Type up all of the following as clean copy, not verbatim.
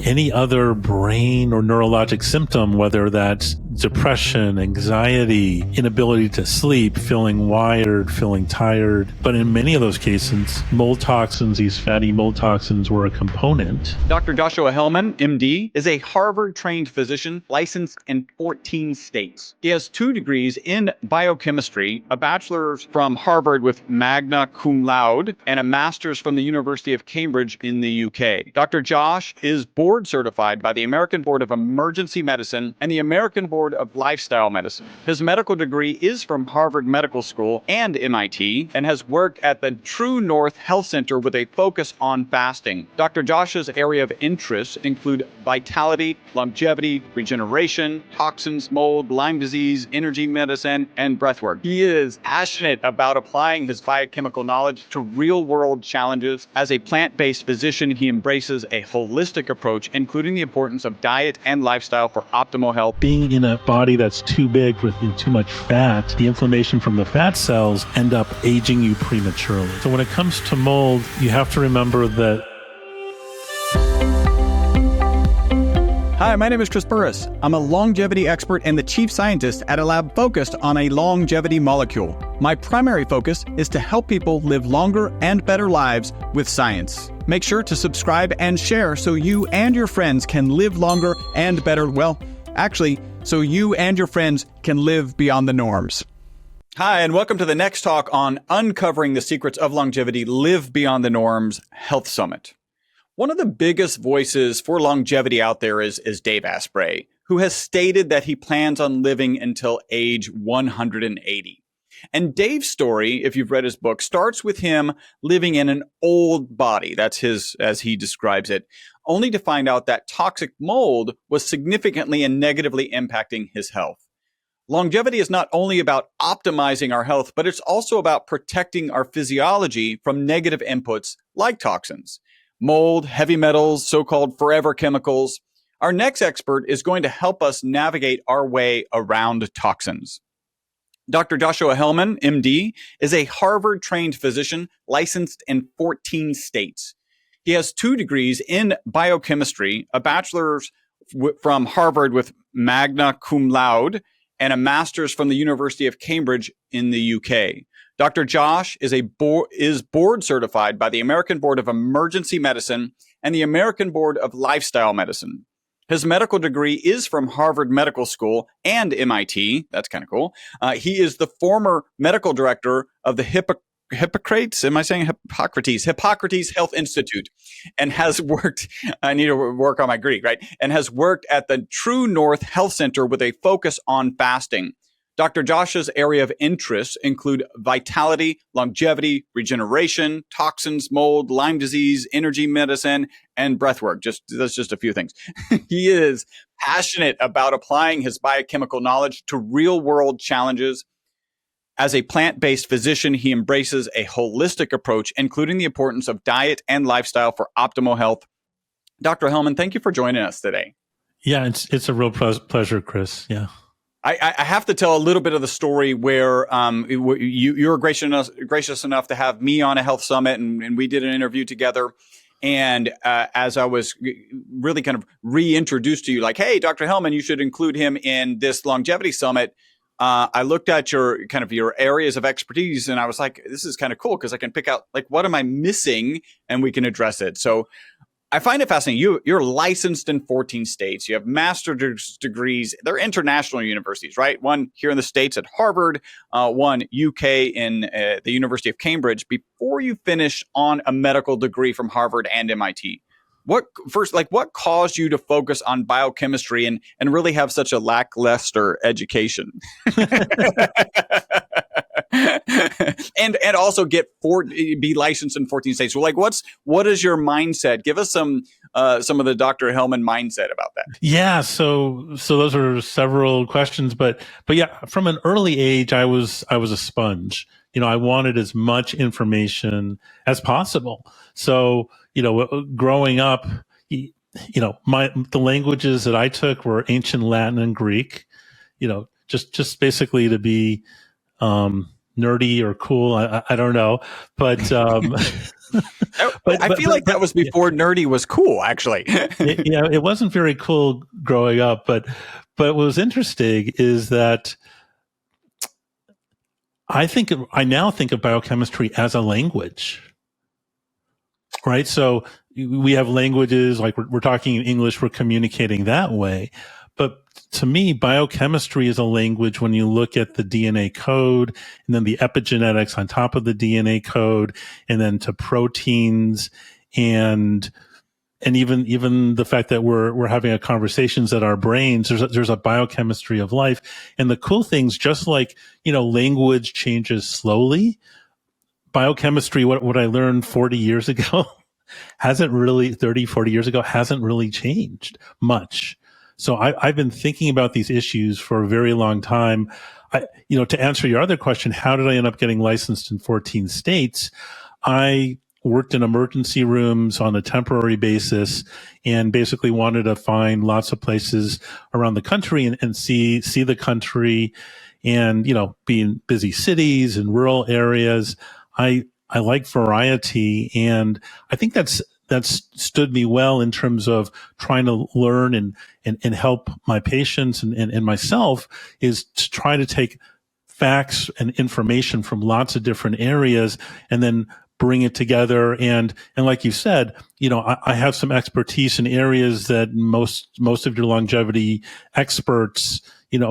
any other brain or neurologic symptom, whether that's depression, anxiety, inability to sleep, feeling wired, feeling tired. But in many of those cases, mold toxins, these fatty mold toxins, were a component. Dr. Joshua Helman, MD, is a Harvard-trained physician licensed in 14 states. He has 2 degrees in biochemistry, a bachelor's from Harvard with magna cum laude, and a master's from the University of Cambridge in the UK. Dr. Josh is board certified by the American Board of Emergency Medicine and the American Board of Lifestyle Medicine. His medical degree is from Harvard Medical School and MIT, and has worked at the True North Health Center with a focus on fasting. Dr. Josh's area of interest include vitality, longevity, regeneration, toxins, mold, Lyme disease, energy medicine, and breathwork. He is passionate about applying his biochemical knowledge to real-world challenges. As a plant-based physician, he embraces a holistic approach, including the importance of diet and lifestyle for optimal health. Being in a body that's too big with too much fat, the inflammation from the fat cells end up aging you prematurely. So when it comes to mold, you have to remember that. Hi, my name is Chris Burris. I'm a longevity expert and the chief scientist at a lab focused on a longevity molecule. My primary focus is to help people live longer and better lives with science. Make sure to subscribe and share so you and your friends can live longer and better, so you and your friends can live beyond the norms. Hi, and welcome to the next talk on Uncovering the Secrets of Longevity Live Beyond the Norms Health Summit. One of the biggest voices for longevity out there is Dave Asprey, who has stated that he plans on living until age 180. And Dave's story, if you've read his book, starts with him living in an old body. That's his, as he describes it, only to find out that toxic mold was significantly and negatively impacting his health. Longevity is not only about optimizing our health, but it's also about protecting our physiology from negative inputs like toxins, mold, heavy metals, so-called forever chemicals. Our next expert is going to help us navigate our way around toxins. Dr. Joshua Helman, MD, is a Harvard-trained physician licensed in 14 states. He has 2 degrees in biochemistry, a bachelor's from Harvard with magna cum laude, and a master's from the University of Cambridge in the UK. Dr. Josh is board certified by the American Board of Emergency Medicine and the American Board of Lifestyle Medicine. His medical degree is from Harvard Medical School and MIT. That's kind of cool. He is the former medical director of the Hippocrates Health Institute, and has worked, I need to work on my Greek, right? And has worked at the True North Health Center with a focus on fasting. Dr. Josh's area of interests include vitality, longevity, regeneration, toxins, mold, Lyme disease, energy medicine, and breathwork. That's just a few things. He is passionate about applying his biochemical knowledge to real-world challenges. As a plant-based physician, he embraces a holistic approach, including the importance of diet and lifestyle for optimal health. Dr. Helman, thank you for joining us today. Yeah, it's a real pleasure, Chris. Yeah. I have to tell a little bit of the story where you were gracious enough to have me on a health summit, and we did an interview together. And as I was really kind of reintroduced to you, like, hey, Dr. Helman, you should include him in this longevity summit. I looked at your areas of expertise, and I was like, this is kind of cool because I can pick out, like, what am I missing, and we can address it. So I find it fascinating. You're licensed in 14 states. You have master's degrees. They're international universities, right? One here in the States at Harvard, one UK in the University of Cambridge, before you finish on a medical degree from Harvard and MIT. What caused you to focus on biochemistry and really have such a lackluster education? and also be licensed in 14 states. Well, like, what is your mindset? Give us some of the Dr. Helman mindset about that. Yeah, so those are several questions, but yeah, from an early age, I was a sponge. I wanted as much information as possible. So, growing up, the languages that I took were ancient Latin and Greek, just basically to be nerdy or cool. I don't know, but I feel like that was before nerdy was cool, actually. It wasn't very cool growing up, but what was interesting is that I now think of biochemistry as a language, right? So we have languages, like we're talking in English, we're communicating that way. But to me, biochemistry is a language when you look at the DNA code and then the epigenetics on top of the DNA code, and then to proteins and even the fact that we're having a conversations that our brains, there's a biochemistry of life. And the cool things, just like, language changes slowly, biochemistry, what I learned 40 years ago hasn't really 30, 40 years ago hasn't really changed much. So I've been thinking about these issues for a very long time. To answer your other question, how did I end up getting licensed in 14 states? I worked in emergency rooms on a temporary basis and basically wanted to find lots of places around the country and see the country and, be in busy cities and rural areas. I like variety, and I think that's stood me well in terms of trying to learn and help my patients and myself, is to try to take facts and information from lots of different areas and then bring it together. And like you said, I have some expertise in areas that most of your longevity experts,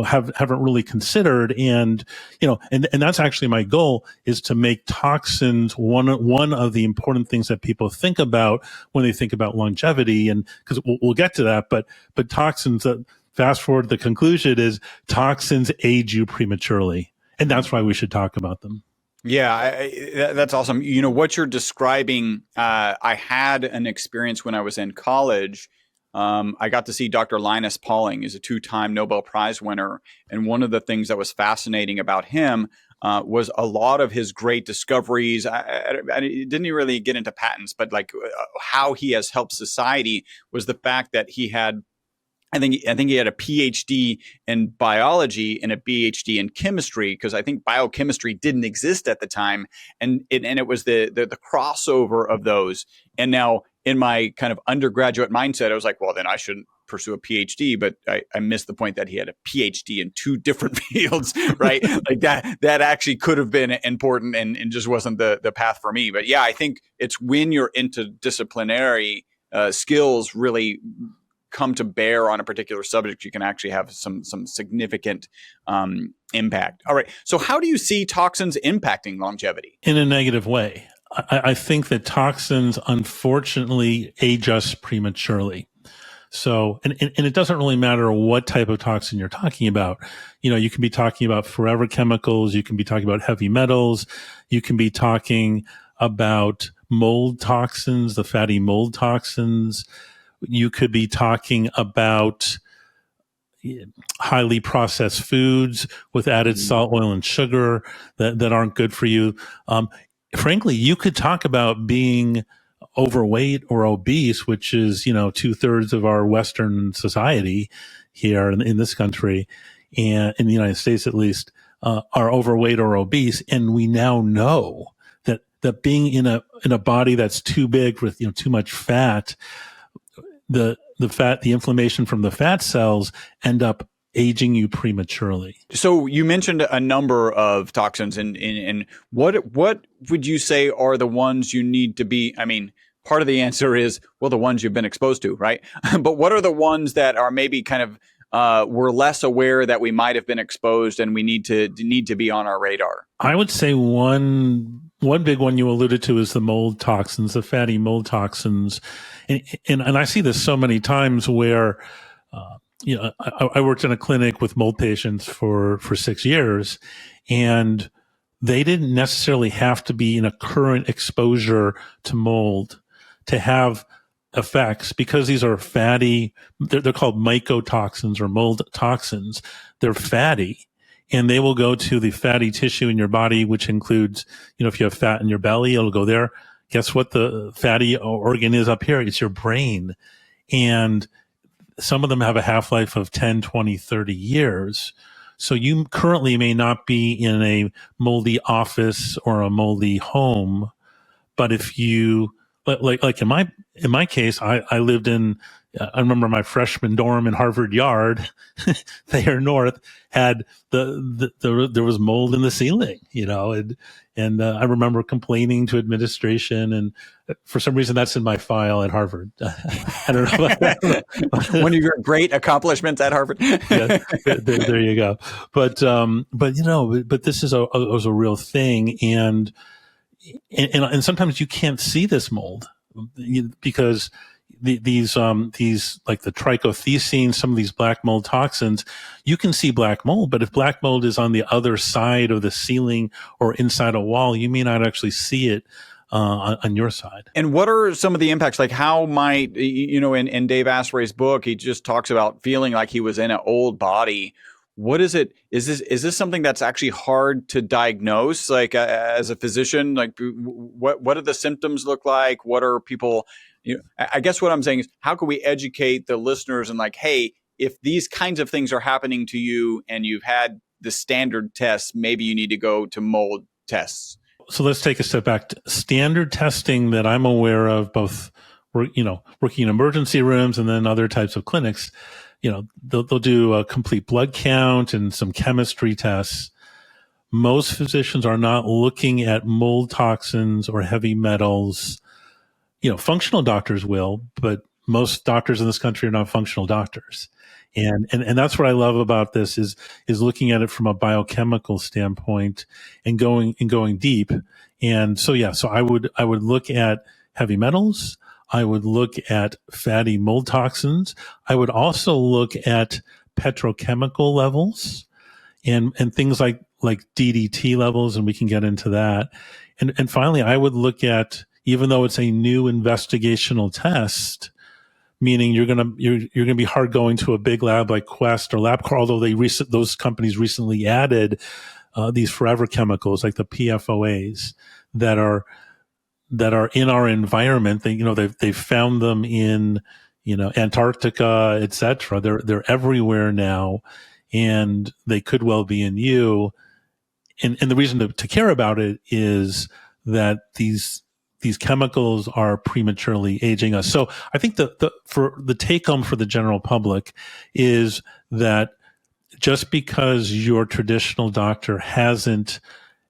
haven't really considered. And, and that's actually my goal, is to make toxins one of the important things that people think about when they think about longevity. And because we'll get to that, but toxins, fast forward, the conclusion is toxins age you prematurely. And that's why we should talk about them. Yeah, that's awesome. What you're describing, I had an experience when I was in college. I got to see Dr. Linus Pauling. He's a 2-time Nobel Prize winner. And one of the things that was fascinating about him was a lot of his great discoveries. I didn't really get into patents, but like how he has helped society was the fact that he had, I think he had a PhD in biology and a PhD in chemistry, because I think biochemistry didn't exist at the time, and it was the crossover of those. And now in my kind of undergraduate mindset, I was like, well, then I shouldn't pursue a PhD, but I missed the point that he had a PhD in 2 different fields, right? Like that actually could have been important and just wasn't the path for me. But yeah, I think it's when your interdisciplinary skills really come to bear on a particular subject, you can actually have some significant impact. All right. So how do you see toxins impacting longevity? In a negative way. I think that toxins, unfortunately, age us prematurely. So, and it doesn't really matter what type of toxin you're talking about. You can be talking about forever chemicals. You can be talking about heavy metals. You can be talking about mold toxins, the fatty mold toxins. You could be talking about highly processed foods with added salt, oil, and sugar that aren't good for you. Frankly, you could talk about being overweight or obese, which is, 2/3 of our Western society here in this country, and in the United States at least, are overweight or obese. And we now know that being in a body that's too big with, too much fat, the inflammation from the fat cells end up aging you prematurely. So you mentioned a number of toxins, and what would you say are the ones you need to be? I mean, part of the answer is, well, the ones you've been exposed to, right? But what are the ones that are maybe kind of we're less aware that we might have been exposed, and we need to be on our radar? I would say one big one you alluded to is the mold toxins, the fatty mold toxins. And I see this so many times where, I worked in a clinic with mold patients for 6 years, and they didn't necessarily have to be in a current exposure to mold to have effects, because these are fatty. They're called mycotoxins or mold toxins. They're fatty, and they will go to the fatty tissue in your body, which includes, if you have fat in your belly, it'll go there. Guess what the fatty organ is up here? It's your brain. And some of them have a half-life of 10, 20, 30 years. So you currently may not be in a moldy office or a moldy home, But if you, like in my case, I lived in, I remember my freshman dorm in Harvard Yard, there north, had there was mold in the ceiling, and I remember complaining to administration, and for some reason that's in my file at Harvard. I don't know. One of your great accomplishments at Harvard. Yeah, there you go. But this is was a real thing, and sometimes you can't see this mold because these like the trichothecene, some of these black mold toxins, you can see black mold, but if black mold is on the other side of the ceiling or inside a wall, you may not actually see it on your side. And what are some of the impacts? Like how might, in Dave Asprey's book, he just talks about feeling like he was in an old body. What is it? Is this something that's actually hard to diagnose? Like as a physician, like what do the symptoms look like? What are people, I guess what I'm saying is how can we educate the listeners and like, hey, if these kinds of things are happening to you and you've had the standard tests, maybe you need to go to mold tests. So let's take a step back. Standard testing that I'm aware of, both, working in emergency rooms and then other types of clinics, they'll do a complete blood count and some chemistry tests. Most physicians are not looking at mold toxins or heavy metals. Functional doctors will, but most doctors in this country are not functional doctors. And that's what I love about this is looking at it from a biochemical standpoint and going deep. And so I would look at heavy metals. I would look at fatty mold toxins. I would also look at petrochemical levels and things like DDT levels, and we can get into that. And finally, I would look at, even though it's a new investigational test, meaning you're gonna be hard going to a big lab like Quest or LabCorp, although those companies recently added these forever chemicals like the PFOAs that are in our environment. They've found them in Antarctica, etc. They're everywhere now, and they could well be in you. And the reason to care about it is that these chemicals are prematurely aging us. So I think for the take home for the general public is that just because your traditional doctor hasn't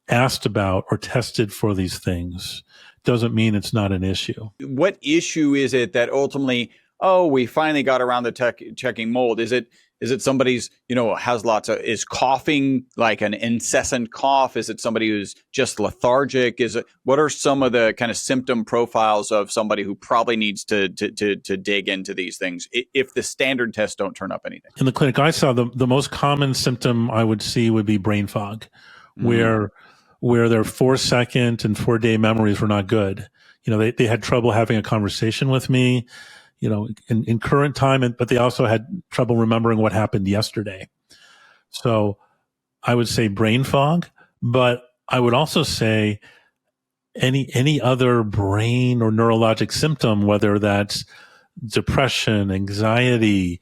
asked about or tested for these things doesn't mean it's not an issue. What issue is it that ultimately, we finally got around to checking mold? Is it somebody's, has is coughing like an incessant cough? Is it somebody who's just lethargic? What are some of the kind of symptom profiles of somebody who probably needs to dig into these things if the standard tests don't turn up anything? In the clinic I saw, the most common symptom I would see would be brain fog, where their 4-second and 4-day memories were not good. They had trouble having a conversation with me, in current time, but they also had trouble remembering what happened yesterday. So I would say brain fog, but I would also say any other brain or neurologic symptom, whether that's depression, anxiety,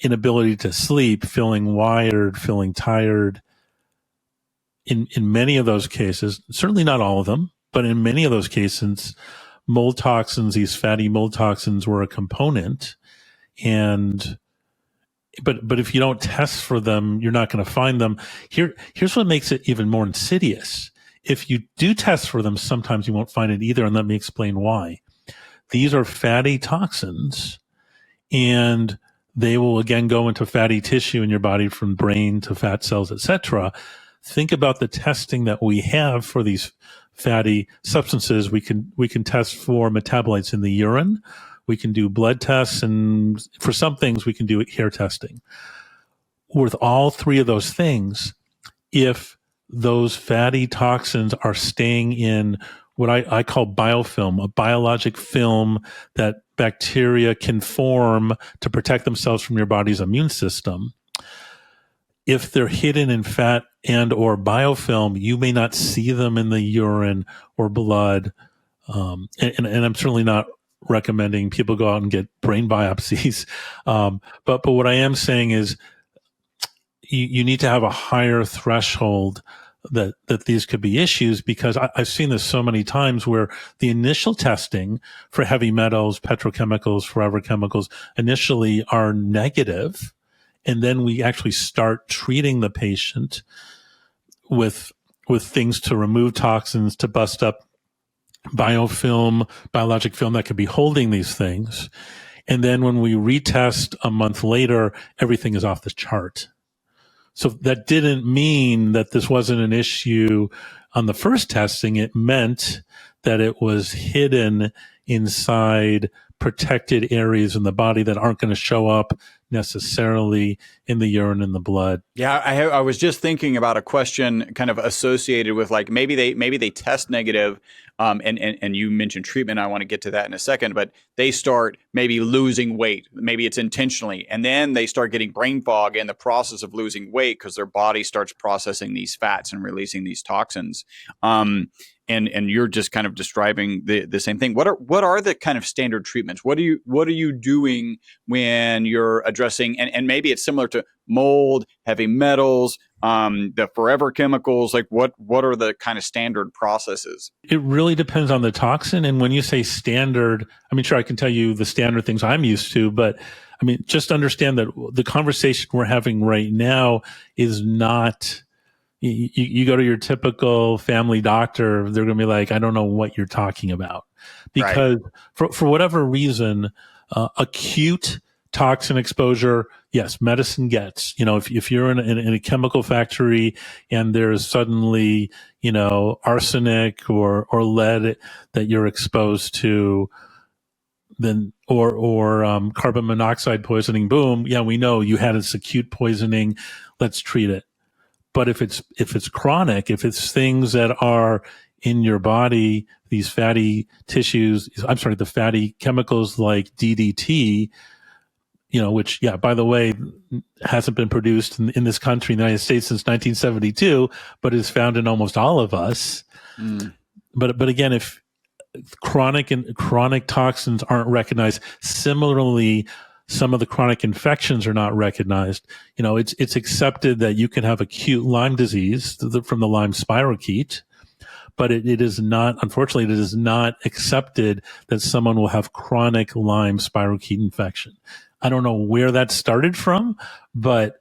inability to sleep, feeling wired, feeling tired. In many of those cases, certainly not all of them, but in many of those cases, mold toxins, these fatty mold toxins, were a component. But if you don't test for them, you're not going to find them. Here's what makes it even more insidious. If you do test for them, sometimes you won't find it either, and let me explain why. These are fatty toxins, and they will again go into fatty tissue in your body, from brain to fat cells, etc. Think about the testing that we have for these fatty substances. We can test for metabolites in the urine. We can do blood tests, and for some things we can do hair testing. With all three of those things, if those fatty toxins are staying in what I call biofilm, a biologic film that bacteria can form to protect themselves from your body's immune system, if they're hidden in fat and or biofilm, you may not see them in the urine or blood. And I'm certainly not recommending people go out and get brain biopsies. But what I am saying is you need to have a higher threshold that these could be issues, because I've seen this so many times where the initial testing for heavy metals, petrochemicals, forever chemicals initially are negative. And then we actually start treating the patient with things to remove toxins, to bust up biofilm, biologic film that could be holding these things. And then when we retest a month later, everything is off the chart. So that didn't mean that this wasn't an issue on the first testing. It meant that it was hidden inside protected areas in the body that aren't going to show up necessarily in the urine and the blood. Yeah, I was just thinking about a question kind of associated with like maybe they test negative, and you mentioned treatment. I want to get to that in a second, but they start maybe losing weight. Maybe it's intentionally, and then they start getting brain fog in the process of losing weight because their body starts processing these fats and releasing these toxins. And you're just kind of describing the same thing. What are the kind of standard treatments? What are you doing when you're addressing, and maybe it's similar to mold, heavy metals, the forever chemicals, like what are the kind of standard processes? It really depends on the toxin. And when you say standard, I mean, sure, I can tell you the standard things I'm used to, but I mean, just understand that the conversation we're having right now is not, you go to your typical family doctor, they're going to be like, I don't know what you're talking about. Because for whatever reason, acute toxin exposure, yes, medicine gets. If you're in a chemical factory and there's suddenly, arsenic or lead that you're exposed to, then or carbon monoxide poisoning, boom, yeah, we know you had this acute poisoning. Let's treat it. But if it's chronic, if it's things that are in your body, these fatty tissues, the fatty chemicals like DDT, which, yeah, by the way, hasn't been produced in this country, in the United States, since 1972, but is found in almost all of us. But again, if chronic toxins aren't recognized, similarly, some of the chronic infections are not recognized. It's accepted that you can have acute Lyme disease from the Lyme spirochete, but it is not, unfortunately, it is not accepted that someone will have chronic Lyme spirochete infection. I don't know where that started from, but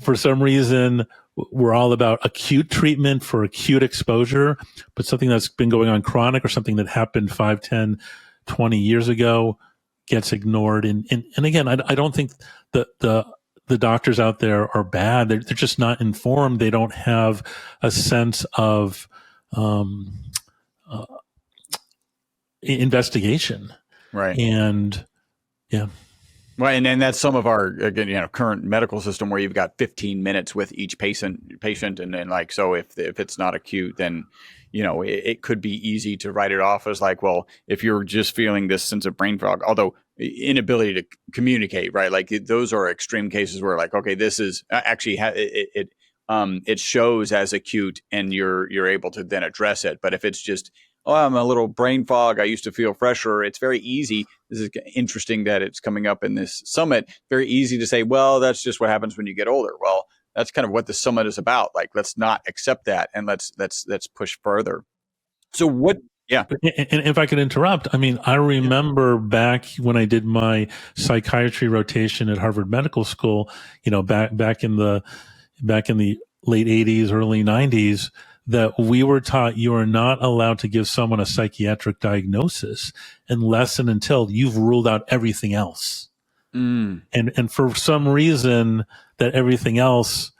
for some reason, we're all about acute treatment for acute exposure, but something that's been going on chronic or something that happened 5, 10, 20 years ago gets ignored. And again, I don't think the doctors out there are bad. They're just not informed. They don't have a sense of investigation. Right. And yeah. Well, and then that's some of our, again, current medical system where you've got 15 minutes with each patient, and then like, so if it's not acute, then it could be easy to write it off as like, well, if you're just feeling this sense of brain fog, although inability to communicate, right? Like those are extreme cases where like, okay, this is actually it shows as acute and you're able to then address it. But if it's just, oh, I'm a little brain fog, I used to feel fresher, it's very easy. This is interesting that it's coming up in this summit. Very easy to say, well, that's just what happens when you get older. Well, that's kind of what the summit is about. Like, let's not accept that, and let's push further. So what? Yeah. And if I could interrupt, I mean, I remember back when I did my psychiatry rotation at Harvard Medical School, back in the late 80s, early 90s, that we were taught you are not allowed to give someone a psychiatric diagnosis unless and until you've ruled out everything else. And for some reason, that everything else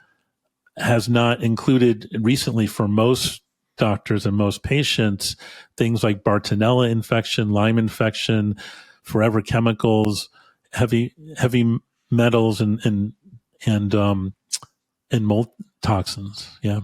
has not included recently for most doctors and most patients things like Bartonella infection, Lyme infection, forever chemicals, heavy metals, and mold toxins. Yeah.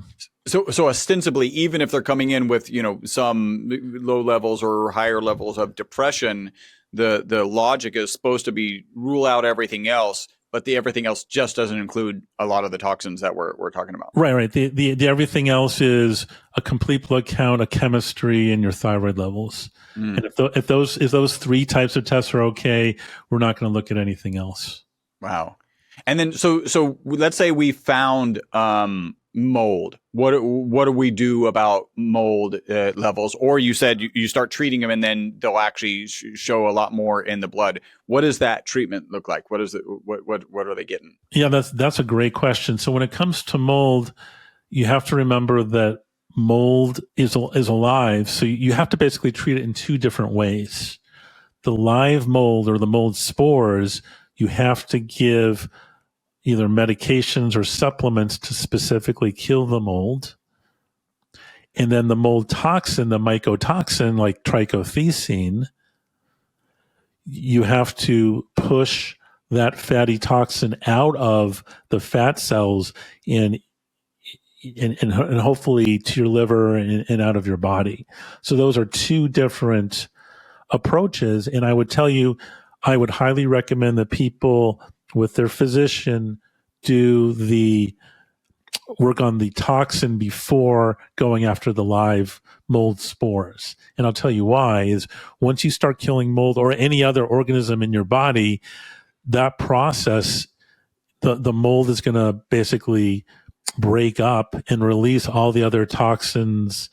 So ostensibly, even if they're coming in with some low levels or higher levels of depression, the logic is supposed to be rule out everything else, but the everything else just doesn't include a lot of the toxins that we're talking about. Right. The everything else is a complete blood count, a chemistry, and your thyroid levels. And if those three types of tests are okay, we're not going to look at anything else. Wow. And then so let's say we found mold? What do we do about mold levels? Or you said you start treating them and then they'll actually show a lot more in the blood. What does that treatment look like? What is it? What are they getting? Yeah, that's a great question. So when it comes to mold, you have to remember that mold is alive. So you have to basically treat it in two different ways. The live mold or the mold spores, you have to give either medications or supplements to specifically kill the mold. And then the mold toxin, the mycotoxin like trichothecene, you have to push that fatty toxin out of the fat cells and hopefully to your liver and out of your body. So those are two different approaches. And I would tell you, I would highly recommend that people with their physician do the work on the toxin before going after the live mold spores. And I'll tell you why is once you start killing mold or any other organism in your body, that process, the mold is going to basically break up and release all the other toxins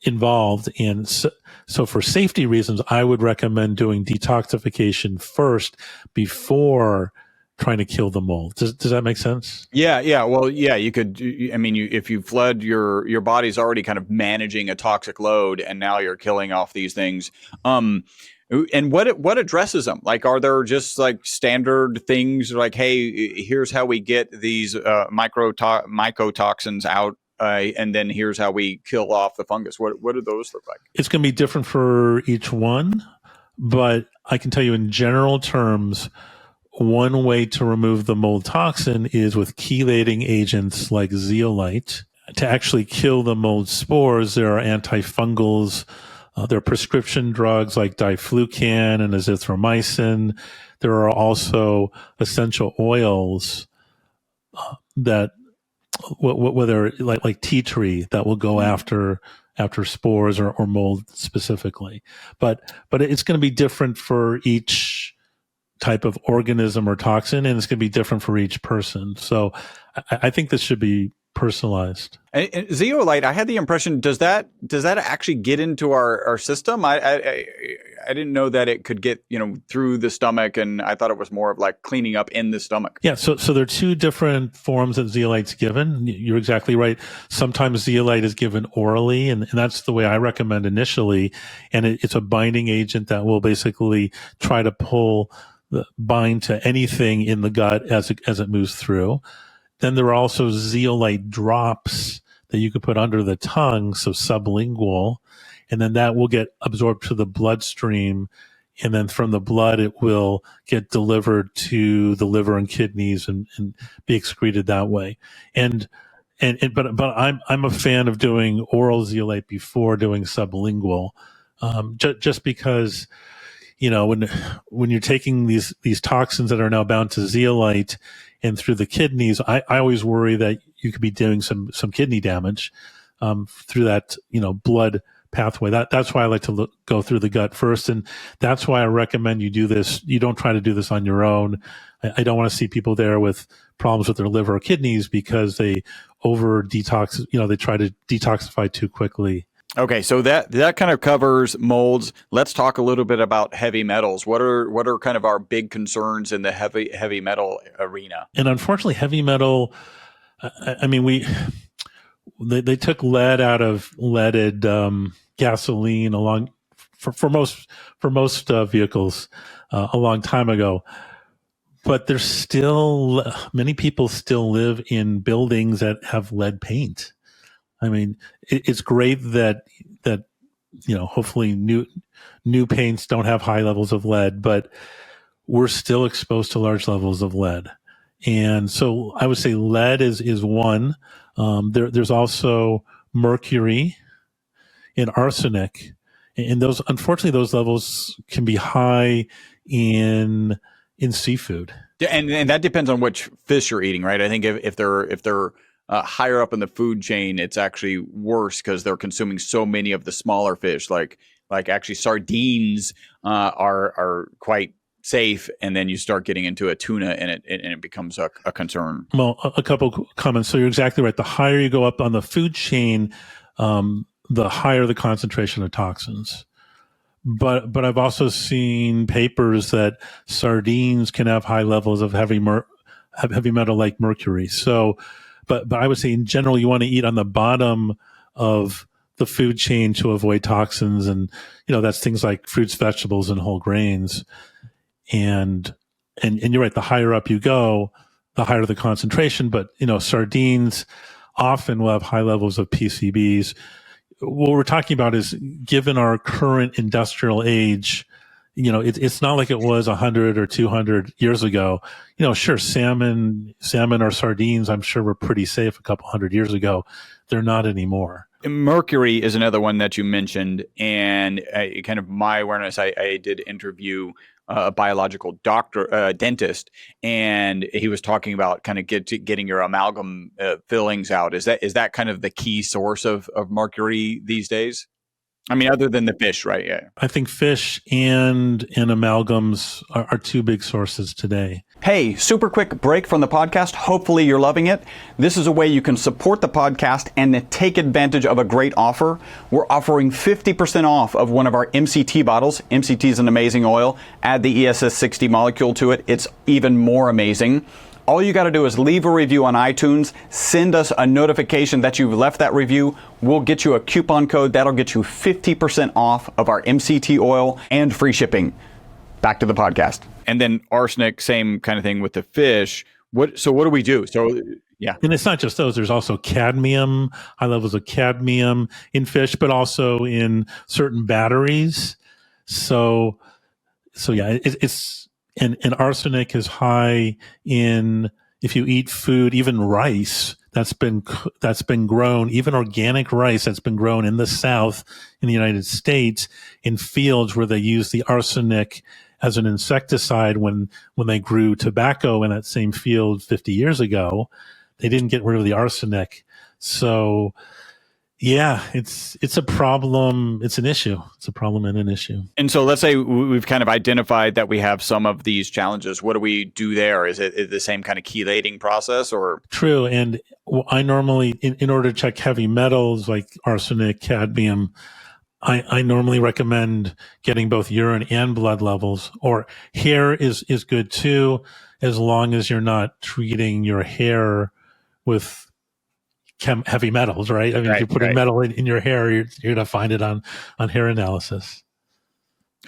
involved. And so for safety reasons, I would recommend doing detoxification first before trying to kill the mold. Does that make sense? Yeah. Well, yeah, you could, I mean, if you flood your body's already kind of managing a toxic load and now you're killing off these things. And what addresses them? Like, are there just like standard things like, hey, here's how we get these mycotoxins out, and then here's how we kill off the fungus? What do those look like? It's going to be different for each one, but I can tell you in general terms, one way to remove the mold toxin is with chelating agents like zeolite. To actually kill the mold spores, there are antifungals. There are prescription drugs like diflucan and azithromycin. There are also essential oils that, whether like tea tree, that will go after spores or mold specifically. But it's going to be different for each type of organism or toxin, and it's going to be different for each person. So I think this should be personalized. And zeolite, I had the impression, does that actually get into our system? I didn't know that it could get, through the stomach, and I thought it was more of like cleaning up in the stomach. Yeah, so there are two different forms that zeolite's given. You're exactly right. Sometimes zeolite is given orally, and that's the way I recommend initially. And it's a binding agent that will basically try to bind to anything in the gut as it moves through. Then there are also zeolite drops that you could put under the tongue, so sublingual, and then that will get absorbed to the bloodstream, and then from the blood it will get delivered to the liver and kidneys and be excreted that way. But I'm a fan of doing oral zeolite before doing sublingual, just because when you're taking these toxins that are now bound to zeolite and through the kidneys, I always worry that you could be doing some kidney damage through that blood pathway. That's why I like to go through the gut first, and that's why I recommend you do this. You don't try to do this on your own. I don't want to see people there with problems with their liver or kidneys because they over detox. They try to detoxify too quickly. Okay, so that kind of covers molds. Let's talk a little bit about heavy metals. What are kind of our big concerns in the heavy metal arena? And unfortunately, heavy metal. I mean, they took lead out of leaded gasoline for most vehicles a long time ago. But there's still many people still live in buildings that have lead paint. I mean, it's great that hopefully new paints don't have high levels of lead, but we're still exposed to large levels of lead. And so I would say lead is one. There's also mercury and arsenic, and unfortunately those levels can be high in seafood. And that depends on which fish you're eating, right? I think if they're higher up in the food chain, it's actually worse because they're consuming so many of the smaller fish. Like actually sardines are quite safe, and then you start getting into a tuna and it becomes a concern. Well, a couple comments. So you're exactly right. The higher you go up on the food chain, the higher the concentration of toxins. But I've also seen papers that sardines can have high levels of heavy metal like mercury. So, but I would say in general, you want to eat on the bottom of the food chain to avoid toxins, and that's things like fruits, vegetables, and whole grains. And you're right. The higher up you go, the higher the concentration. But sardines often will have high levels of PCBs. What we're talking about is, given our current industrial age, it's not like it was 100 or 200 years ago. Sure, salmon or sardines, I'm sure were pretty safe a couple hundred years ago. They're not anymore. Mercury is another one that you mentioned, and kind of my awareness, I did interview a biological dentist, and he was talking about kind of getting your amalgam fillings out. Is that kind of the key source of mercury these days? I mean, other than the fish, right? Yeah. I think fish and amalgams are two big sources today. Hey, super quick break from the podcast. Hopefully you're loving it. This is a way you can support the podcast and take advantage of a great offer. We're offering 50% off of one of our MCT bottles. MCT is an amazing oil. Add the ESS 60 molecule to it. It's even more amazing. All you got to do is leave a review on iTunes, send us a notification that you've left that review. We'll get you a coupon code that'll get you 50% off of our MCT oil and free shipping. Back to the podcast. And then arsenic, same kind of thing with the fish. So what do we do? So yeah. And it's not just those. There's also cadmium, high levels of cadmium in fish, but also in certain batteries. So yeah, it's and arsenic is high in, if you eat food, even rice that's been grown, even organic rice that's been grown in the South in the United States in fields where they use the arsenic as an insecticide when they grew tobacco in that same field 50 years ago. They didn't get rid of the arsenic. So yeah, it's a problem. It's an issue. It's a problem and an issue. And so let's say we've kind of identified that we have some of these challenges. What do we do there? Is it the same kind of chelating process or? True. And I normally, in order to check heavy metals like arsenic, cadmium, I normally recommend getting both urine and blood levels, or hair is good too, as long as you're not treating your hair with heavy metals, right? I mean, if you're putting metal in your hair, you're going to find it on hair analysis.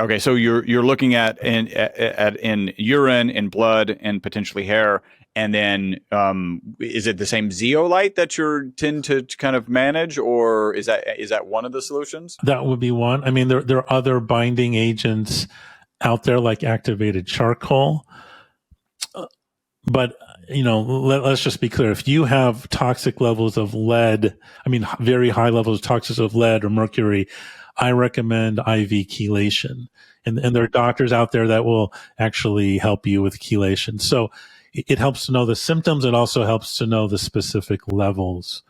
Okay, so you're looking at in urine, in blood, and potentially hair, and then is it the same zeolite that you tend to kind of manage, or is that one of the solutions? That would be one. I mean, there are other binding agents out there like activated charcoal, but let's just be clear. If you have toxic levels of lead, I mean, very high levels of toxins of lead or mercury, I recommend IV chelation. And there are doctors out there that will actually help you with chelation. So it helps to know the symptoms. It also helps to know the specific levels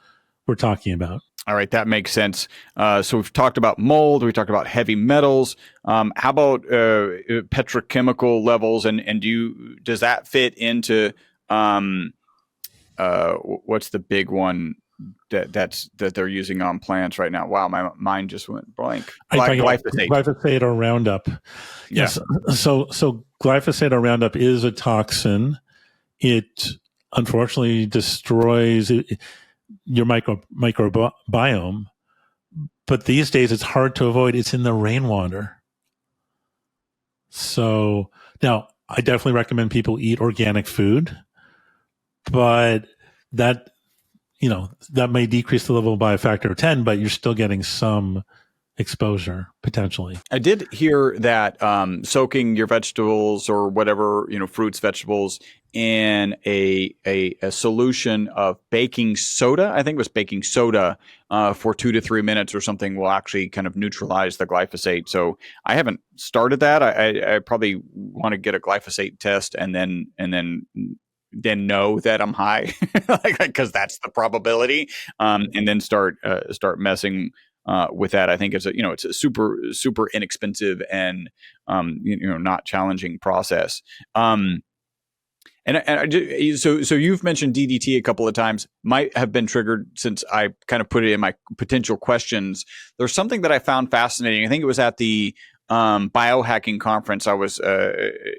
we're talking about. All right, that makes sense. So we've talked about mold, we talked about heavy metals. How about petrochemical levels? And does that fit into what's the big one that they're using on plants right now? Wow, my mind just went blank. Glyphosate or Roundup. Yeah. Yes. So glyphosate or Roundup is a toxin. It unfortunately destroys your microbiome. But these days it's hard to avoid. It's in the rainwater. So now I definitely recommend people eat organic food, but that may decrease the level by a factor of 10, but you're still getting some exposure potentially. I did hear that soaking your vegetables or whatever, fruits, vegetables in a solution of baking soda, I think it was baking soda, for 2 to 3 minutes or something, will actually kind of neutralize the glyphosate. So I haven't started that. I probably want to get a glyphosate test and then know that I'm high, because that's the probability, and then start messing with that. I think it's a super inexpensive and not challenging process. So you've mentioned DDT a couple of times. Might have been triggered since I kind of put it in my potential questions. There's something that I found fascinating. I think it was at the biohacking conference. I was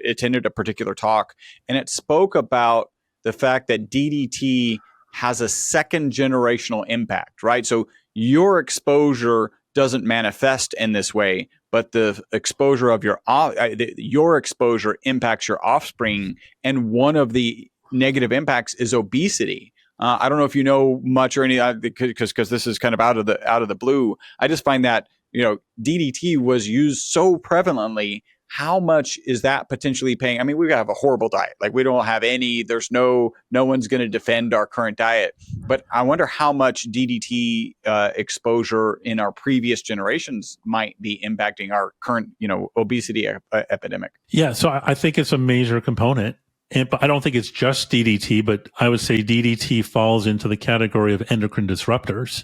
attended a particular talk, and it spoke about the fact that DDT has a second generational impact, right? So your exposure doesn't manifest in this way, but the exposure of your exposure impacts your offspring, and one of the negative impacts is obesity. I don't know if you know much or any, because this is kind of out of the blue. I just find that DDT was used so prevalently. How much is that potentially paying? I mean, we have a horrible diet. Like, we don't have any. There's no one's going to defend our current diet. But I wonder how much DDT exposure in our previous generations might be impacting our current, obesity epidemic. Yeah, so I think it's a major component. But I don't think it's just DDT, but I would say DDT falls into the category of endocrine disruptors,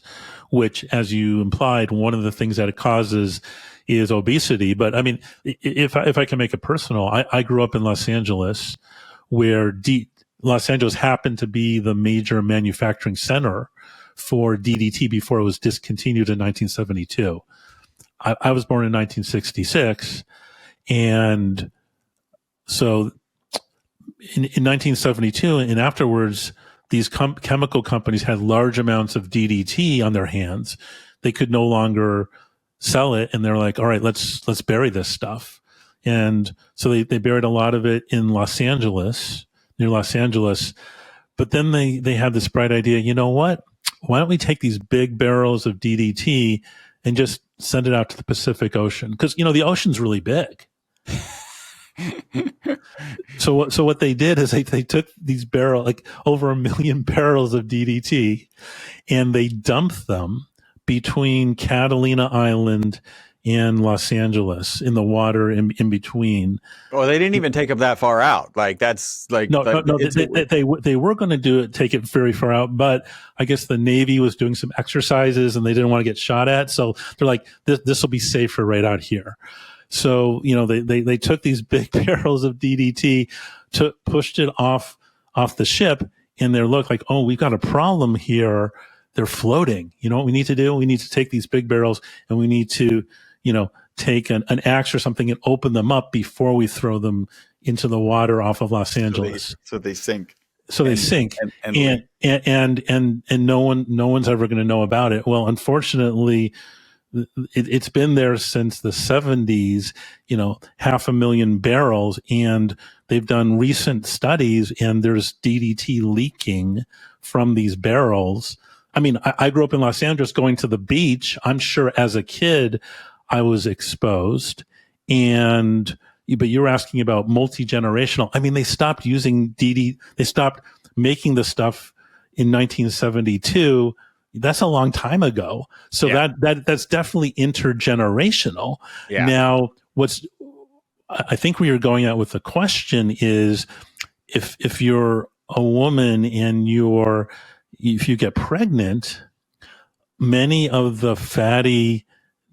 which, as you implied, one of the things that it causes is obesity. But I mean, if I can make it personal, I grew up in Los Angeles, where Los Angeles happened to be the major manufacturing center for DDT before it was discontinued in 1972. I was born in 1966, and so in 1972 and afterwards, these chemical companies had large amounts of DDT on their hands. They could no longer sell it, and they're like, all right, let's bury this stuff. And so they buried a lot of it in Los Angeles, near Los Angeles. But then they had this bright idea, you know what? Why don't we take these big barrels of DDT and just send it out to the Pacific Ocean? Because, the ocean's really big. So what they did is they took these over 1 million barrels of DDT, and they dumped them between Catalina Island and Los Angeles in the water in between. Oh, they didn't even take them that far out. Like, that's like no. They were going to take it very far out, but I guess the Navy was doing some exercises and they didn't want to get shot at, so they're like, this will be safer right out here. So, they took these big barrels of DDT, pushed it off the ship, and they looked like, oh, we've got a problem here. They're floating. You know what we need to do? We need to take these big barrels and we need to, take an axe or something and open them up before we throw them into the water off of Los Angeles. So they sink. So they sink, and no one's ever going to know about it. Well, unfortunately, it's been there since the 70s, 500,000 barrels, and they've done recent studies, and there's DDT leaking from these barrels. I mean, I grew up in Los Angeles going to the beach. I'm sure as a kid I was exposed, but you're asking about multi-generational. I mean, they stopped using DDT. They stopped making the stuff in 1972. That's a long time ago. So that's definitely intergenerational. Yeah. Now, I think where you're going at with the question is, if you're a woman and if you get pregnant, many of the fatty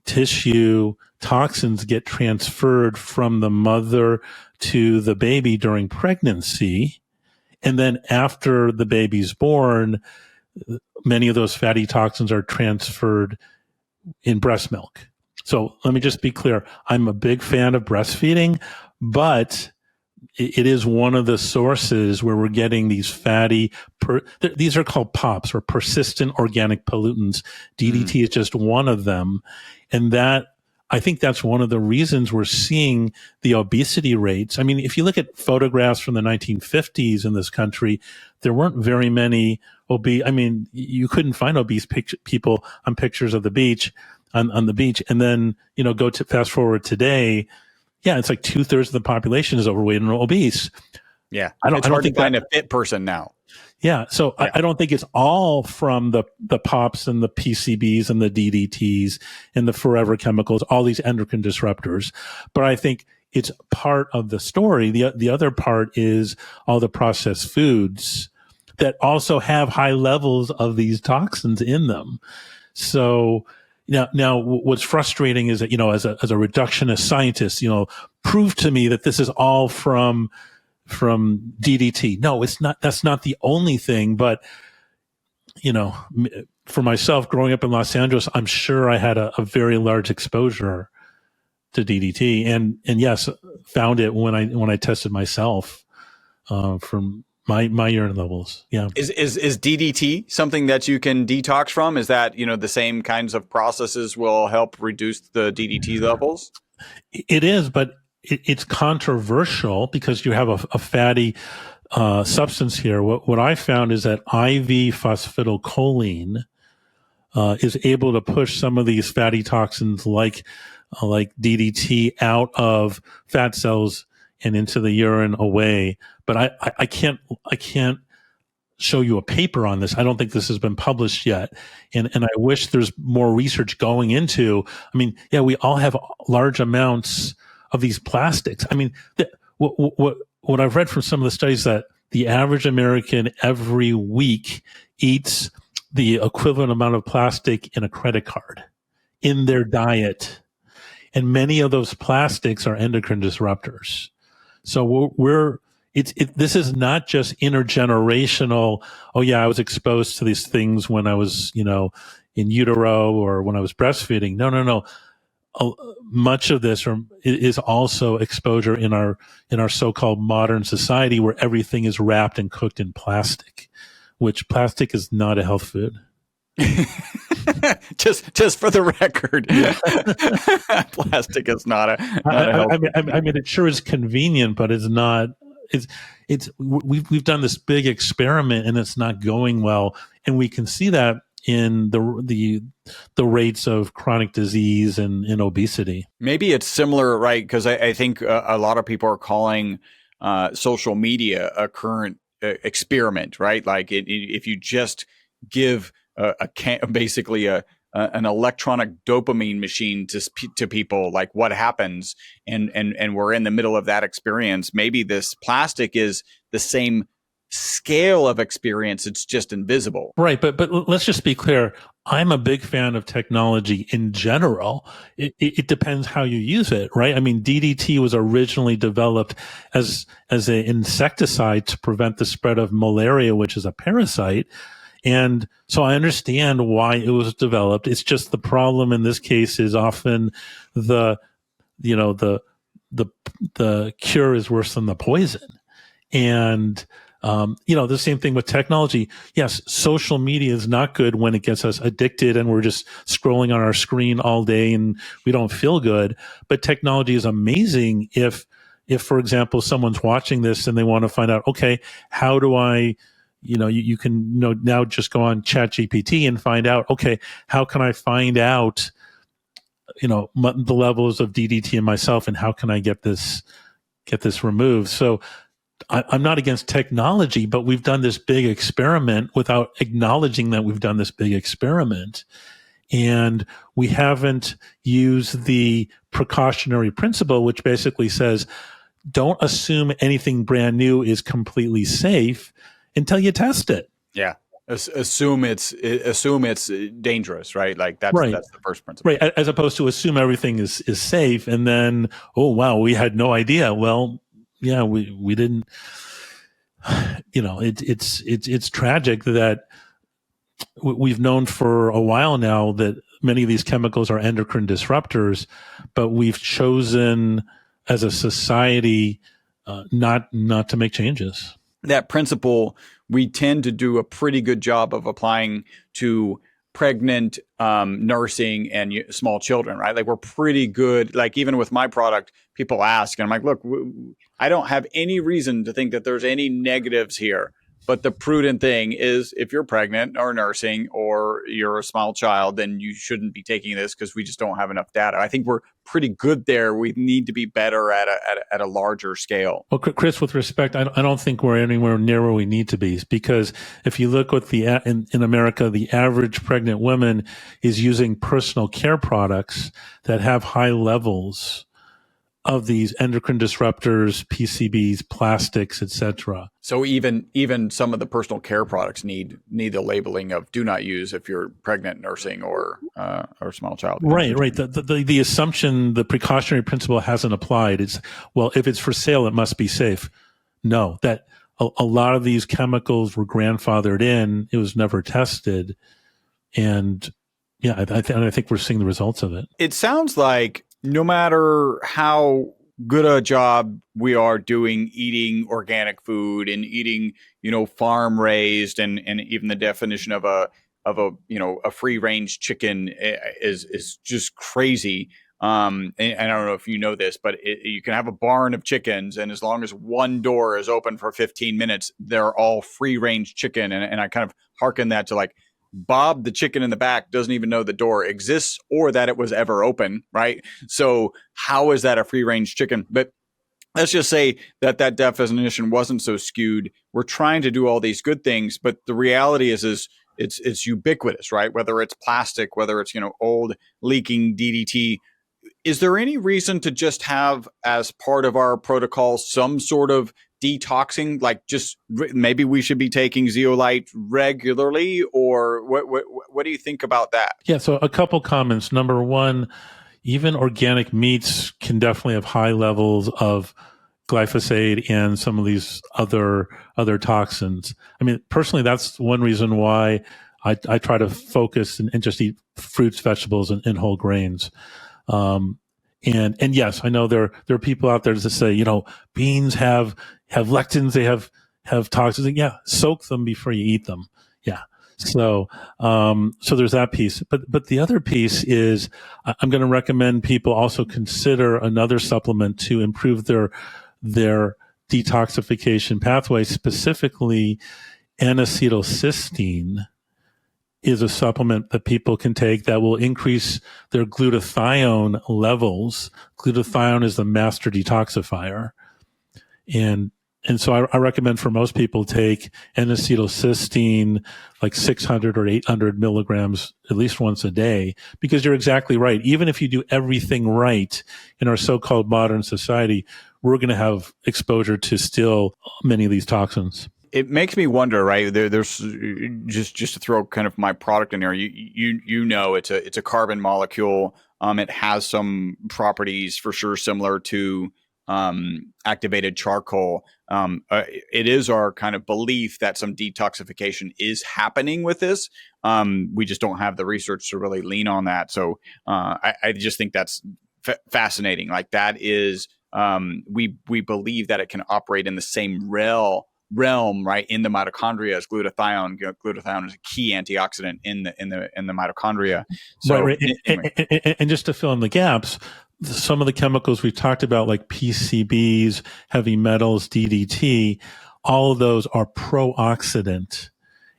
tissue toxins get transferred from the mother to the baby during pregnancy. And then after the baby's born, many of those fatty toxins are transferred in breast milk. So let me just be clear. I'm a big fan of breastfeeding, but it is one of the sources where we're getting these fatty, these are called POPs, or persistent organic pollutants. DDT is just one of them. And I think that's one of the reasons we're seeing the obesity rates. I mean, if you look at photographs from the 1950s in this country, there weren't very many obese. I mean, you couldn't find obese people on pictures of the beach, on the beach. And then, go to fast forward today. Yeah, it's like 2/3 of the population is overweight and obese. Yeah, I don't think to find a fit person now. Yeah, so yeah. I don't think it's all from the POPs and the PCBs and the DDTs and the forever chemicals, all these endocrine disruptors. But I think it's part of the story. The other part is all the processed foods that also have high levels of these toxins in them. So, Now, what's frustrating is that, as a reductionist scientist, prove to me that this is all from DDT. No, it's not. That's not the only thing. But, for myself, growing up in Los Angeles, I'm sure I had a very large exposure to DDT, and yes, found it when I tested myself from my urine levels. Yeah. Is DDT something that you can detox from? Is that, the same kinds of processes will help reduce the DDT levels? It is, but it's controversial because you have a fatty substance here. What I found is that IV phosphatidylcholine is able to push some of these fatty toxins like DDT out of fat cells and into the urine away. But I can't show you a paper on this. I don't think this has been published yet. And I wish there's more research going into, we all have large amounts of these plastics. What I've read from some of the studies that the average American every week eats the equivalent amount of plastic in a credit card in their diet. And many of those plastics are endocrine disruptors. So this is not just intergenerational. Oh yeah, I was exposed to these things when I was, in utero or when I was breastfeeding. No. Much of this is also exposure in our so-called modern society where everything is wrapped and cooked in plastic, which plastic is not a health food. just for the record, plastic is not a health food. It sure is convenient, but it's not. We've done this big experiment and it's not going well, and we can see that in the rates of chronic disease and in obesity. Maybe it's similar, right? Because I think a lot of people are calling social media a current experiment, right? Like if you just give basically an electronic dopamine machine to people, like what happens, and we're in the middle of that experience. Maybe this plastic is the same scale of experience, it's just invisible. Right, but let's just be clear. I'm a big fan of technology in general. It depends how you use it, right? DDT was originally developed as an insecticide to prevent the spread of malaria, which is a parasite. And so I understand why it was developed. It's just the problem in this case is often the cure is worse than the poison. And the same thing with technology. Yes, social media is not good when it gets us addicted and we're just scrolling on our screen all day and we don't feel good. But technology is amazing if, for example, someone's watching this and they want to find out, okay, how do I, you can now just go on ChatGPT and find out, okay, how can I find out, the levels of DDT in myself and how can I get this removed? So I'm not against technology, but we've done this big experiment without acknowledging that we've done this big experiment. And we haven't used the precautionary principle, which basically says, don't assume anything brand new is completely safe until you test it. Yeah. Assume it's dangerous, right? Like that's the first principle. Right. As opposed to assume everything is safe and then, oh, wow, we had no idea. Well, yeah, we didn't, it's tragic that we've known for a while now that many of these chemicals are endocrine disruptors, but we've chosen as a society not to make changes. That principle, we tend to do a pretty good job of applying to pregnant, nursing, and small children, right? Like we're pretty good. Like even with my product, people ask, and I'm like, look, I don't have any reason to think that there's any negatives here. But the prudent thing is if you're pregnant or nursing or you're a small child, then you shouldn't be taking this because we just don't have enough data. I think we're pretty good there. We need to be better at a larger scale. Well, Chris, with respect, I don't think we're anywhere near where we need to be, because if you look at in America, the average pregnant woman is using personal care products that have high levels of these endocrine disruptors, PCBs, plastics, etc. So even some of the personal care products need the labeling of do not use if you're pregnant, nursing, or small child. Right. The assumption, the precautionary principle hasn't applied. It's, well, if it's for sale, it must be safe. No, that a lot of these chemicals were grandfathered in. It was never tested. And yeah, I think we're seeing the results of it. It sounds like no matter how good a job we are doing eating organic food and eating, farm raised, and even the definition of a free range chicken is just crazy. And I don't know if you know this, but you can have a barn of chickens, and as long as one door is open for 15 minutes, they're all free range chicken. And I kind of hearken that to like, Bob, the chicken in the back, doesn't even know the door exists or that it was ever open, right? So how is that a free range chicken? But let's just say that definition wasn't so skewed. We're trying to do all these good things, but the reality is it's ubiquitous, right? Whether it's plastic, whether it's, old leaking DDT. Is there any reason to just have as part of our protocol some sort of detoxing, like just maybe we should be taking zeolite regularly, or what do you think about that? Yeah, so a couple comments. Number one, even organic meats can definitely have high levels of glyphosate and some of these other toxins. I mean, personally, that's one reason why I try to focus and just eat fruits, vegetables, and whole grains. And yes, I know there are people out there that say, beans have lectins, they have toxins. Yeah, soak them before you eat them. Yeah. So there's that piece. But the other piece is I'm going to recommend people also consider another supplement to improve their detoxification pathway, specifically N-acetylcysteine is a supplement that people can take that will increase their glutathione levels. Glutathione is the master detoxifier. And so I recommend for most people take N-acetylcysteine like 600 or 800 milligrams at least once a day, because you're exactly right. Even if you do everything right in our so-called modern society, we're going to have exposure to still many of these toxins. It makes me wonder, right? There's just to throw kind of my product in there. It's a carbon molecule. It has some properties for sure similar to activated charcoal. It is our kind of belief that some detoxification is happening with this. We just don't have the research to really lean on that. So I just think that's fascinating. Like that is we believe that it can operate in the same realm, right, in the mitochondria as glutathione. Glutathione is a key antioxidant in the mitochondria. So, right. And just to fill in the gaps, some of the chemicals we've talked about, like PCBs, heavy metals, DDT, all of those are pro-oxidant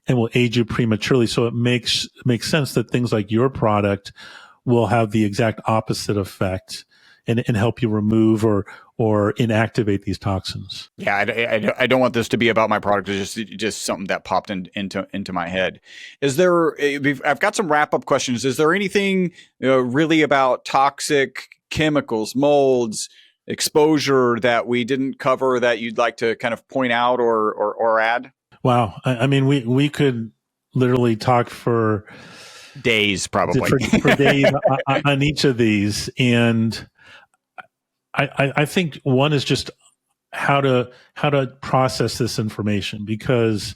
and will age you prematurely. So it makes sense that things like your product will have the exact opposite effect and help you remove or inactivate these toxins. Yeah, I don't want this to be about my product. It's just something that popped into my head. I've got some wrap up questions. Is there anything really about toxic chemicals, molds, exposure that we didn't cover that you'd like to kind of point out or add? Wow, I mean, we could literally talk for days, probably for days on each of these, and I think one is just how to process this information, because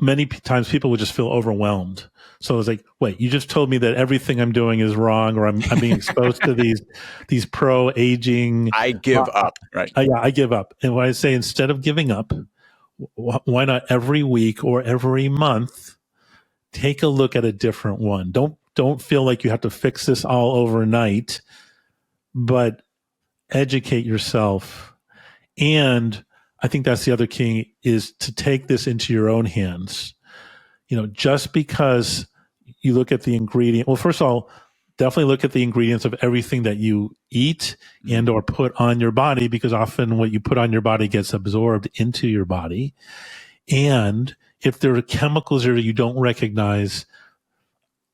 many times people would just feel overwhelmed. So it's like, wait, you just told me that everything I'm doing is wrong, or I'm being exposed to these pro aging. I give up, right? Yeah, I give up. And when I say instead of giving up, why not every week or every month take a look at a different one? Don't feel like you have to fix this all overnight, but educate yourself. And I think that's the other key, is to take this into your own hands. Just because you look at the ingredient, well, first of all, definitely look at the ingredients of everything that you eat and or put on your body, because often what you put on your body gets absorbed into your body. And if there are chemicals that you don't recognize,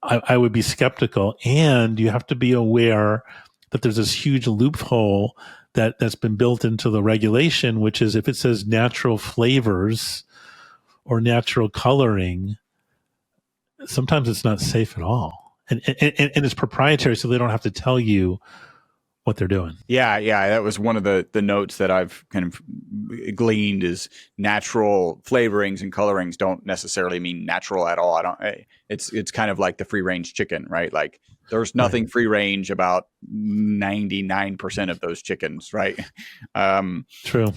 I would be skeptical. And you have to be aware that there's this huge loophole that's been built into the regulation, which is if it says natural flavors or natural coloring, sometimes it's not safe at all. And it's proprietary, so they don't have to tell you what they're doing. Yeah, that was one of the notes that I've kind of gleaned is natural flavorings and colorings don't necessarily mean natural at all. It's kind of like the free range chicken, right? Like there's nothing free range about 99% of those chickens, right? True.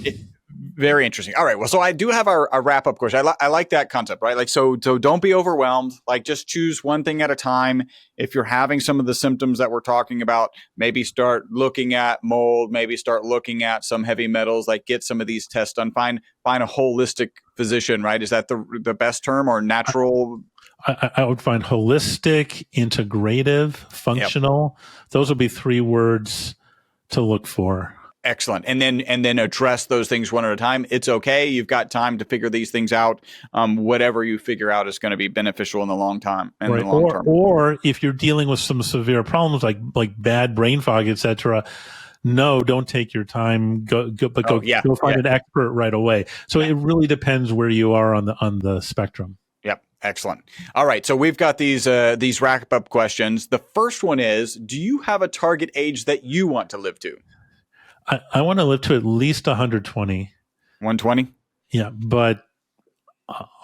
Very interesting. All right. Well, so I do have a wrap up question. I like that concept, right? Like, so don't be overwhelmed. Like, just choose one thing at a time. If you're having some of the symptoms that we're talking about, maybe start looking at mold, maybe start looking at some heavy metals, like get some of these tests done. Find a holistic physician, right? Is that the best term, or natural? I would find holistic, integrative, functional. Yep. Those would be 3 words to look for. Excellent. And then address those things one at a time. It's okay. You've got time to figure these things out. Whatever you figure out is going to be beneficial in the long time. Right. Or if you're dealing with some severe problems like bad brain fog, etc., no, don't take your time. Go find an expert right away. So it really depends where you are on the spectrum. Yep. Excellent. All right. So we've got these wrap up questions. The first one is, do you have a target age that you want to live to? I want to live to at least 120. 120? Yeah, but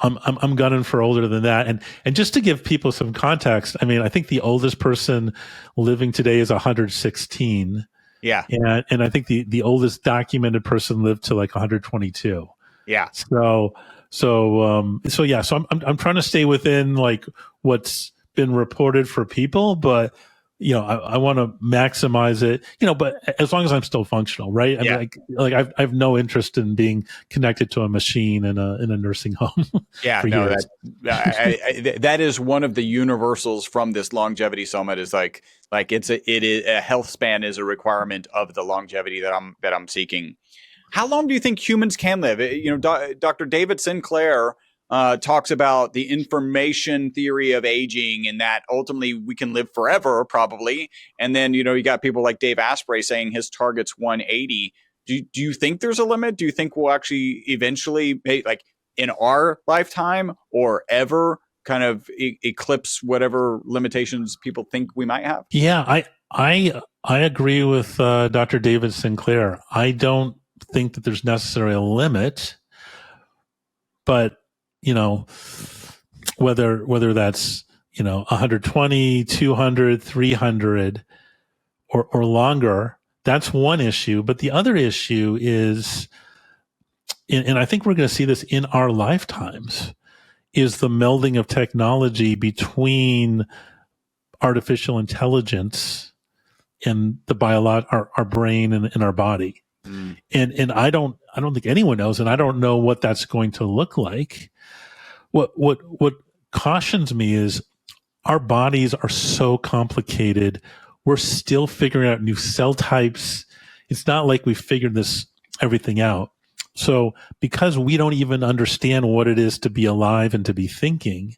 I'm gunning for older than that. And just to give people some context, I mean, I think the oldest person living today is 116. Yeah. And I think the oldest documented person lived to like 122. Yeah. So I'm trying to stay within like what's been reported for people, but I want to maximize it, but as long as I'm still functional, right? I mean, like I have no interest in being connected to a machine in a nursing home. Yeah, no, that is one of the universals from this longevity summit is like a health span is a requirement of the longevity that I'm seeking. How long do you think humans can live? Dr. David Sinclair talks about the information theory of aging and that ultimately we can live forever, probably. And then, you got people like Dave Asprey saying his target's 180. Do you think there's a limit? Do you think we'll actually eventually, like in our lifetime or ever, kind of eclipse whatever limitations people think we might have? Yeah, I agree with Dr. David Sinclair. I don't think that there's necessarily a limit, but whether that's 120, 200, 300 or longer, that's one issue. But the other issue is, and I think we're going to see this in our lifetimes, is the melding of technology between artificial intelligence and our brain and our body. Mm. And I don't think anyone knows, and I don't know what that's going to look like. What cautions me is our bodies are so complicated. We're still figuring out new cell types. It's not like we figured everything out. So because we don't even understand what it is to be alive and to be thinking,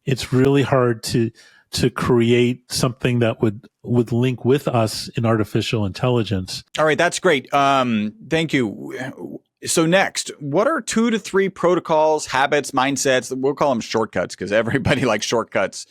it's really hard to create something that would link with us in artificial intelligence. All right, that's great. Thank you. So next, what are 2 to 3 protocols, habits, mindsets, we'll call them shortcuts because everybody likes shortcuts,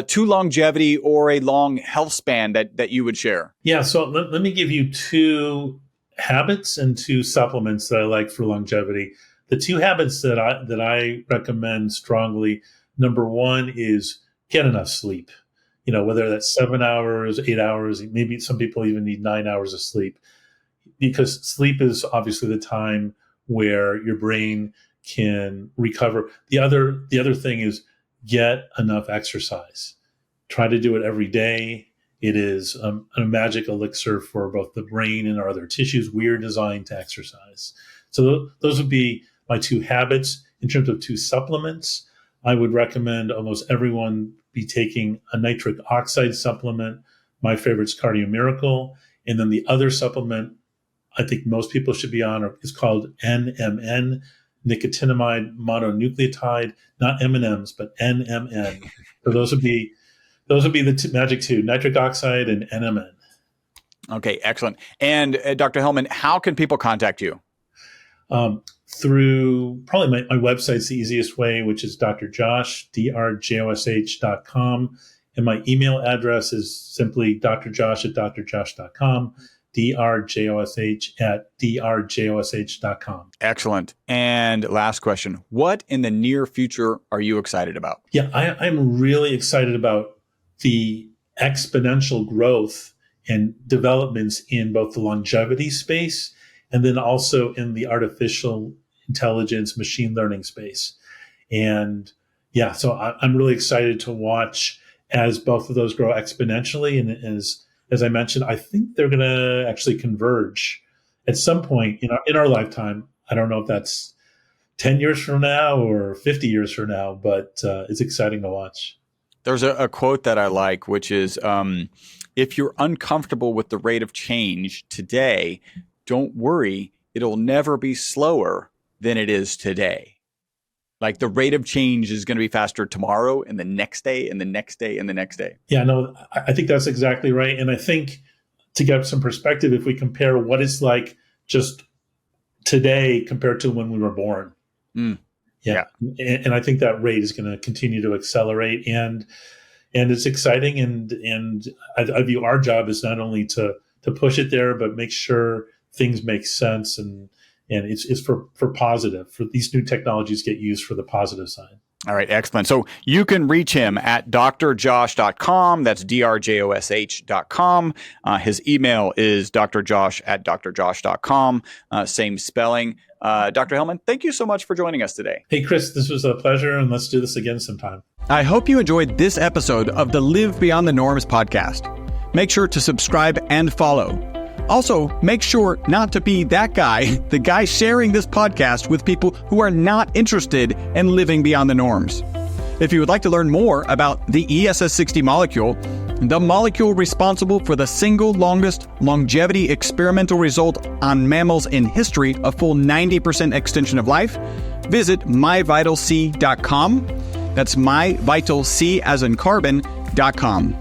to longevity or a long health span that you would share? Yeah, so let me give you 2 habits and 2 supplements that I like for longevity. The 2 habits that I recommend strongly, number 1 is get enough sleep. Whether that's 7 hours, 8 hours, maybe some people even need 9 hours of sleep. Because sleep is obviously the time where your brain can recover. The other thing is get enough exercise. Try to do it every day. It is a magic elixir for both the brain and our other tissues. We're designed to exercise. So those would be my 2 habits. In terms of 2 supplements, I would recommend almost everyone be taking a nitric oxide supplement. My favorite's Cardio Miracle. And then the other supplement I think most people should be on is called NMN, nicotinamide mononucleotide, not M&Ms, but NMN. So those would be the magic 2, nitric oxide and NMN. Okay, excellent. And Dr. Helman, how can people contact you? Through probably my website's the easiest way, which is drjosh.com. And my email address is simply drjosh@drjosh.com, drjosh@drjosh.com. Excellent. And last question, what in the near future are you excited about? Yeah, I'm really excited about the exponential growth and developments in both the longevity space and then also in the artificial intelligence, machine learning space. And yeah, so I'm really excited to watch as both of those grow exponentially. And as I mentioned, I think they're going to actually converge at some point in our lifetime. I don't know if that's 10 years from now or 50 years from now, but it's exciting to watch. There's a quote that I like, which is, if you're uncomfortable with the rate of change today, don't worry, it'll never be slower than it is today. Like the rate of change is going to be faster tomorrow and the next day and the next day and the next day. Yeah, no, I think that's exactly right. And I think to get some perspective, if we compare what it's like just today compared to when we were born. Yeah. And I think that rate is going to continue to accelerate and it's exciting. And I view our job as not only to push it there, but make sure things make sense and it's for positive, for these new technologies get used for the positive side. All right, excellent. So you can reach him at drjosh.com. That's drjosh.com. His email is drjosh@drjosh.com. Same spelling. Dr. Helman, thank you so much for joining us today. Hey, Chris, this was a pleasure, and let's do this again sometime. I hope you enjoyed this episode of the Live Beyond the Norms podcast. Make sure to subscribe and follow. Also, make sure not to be that guy, the guy sharing this podcast with people who are not interested in living beyond the norms. If you would like to learn more about the ESS60 molecule, the molecule responsible for the single longest longevity experimental result on mammals in history, a full 90% extension of life, visit myvitalc.com. That's myvitalc as in carbon.com.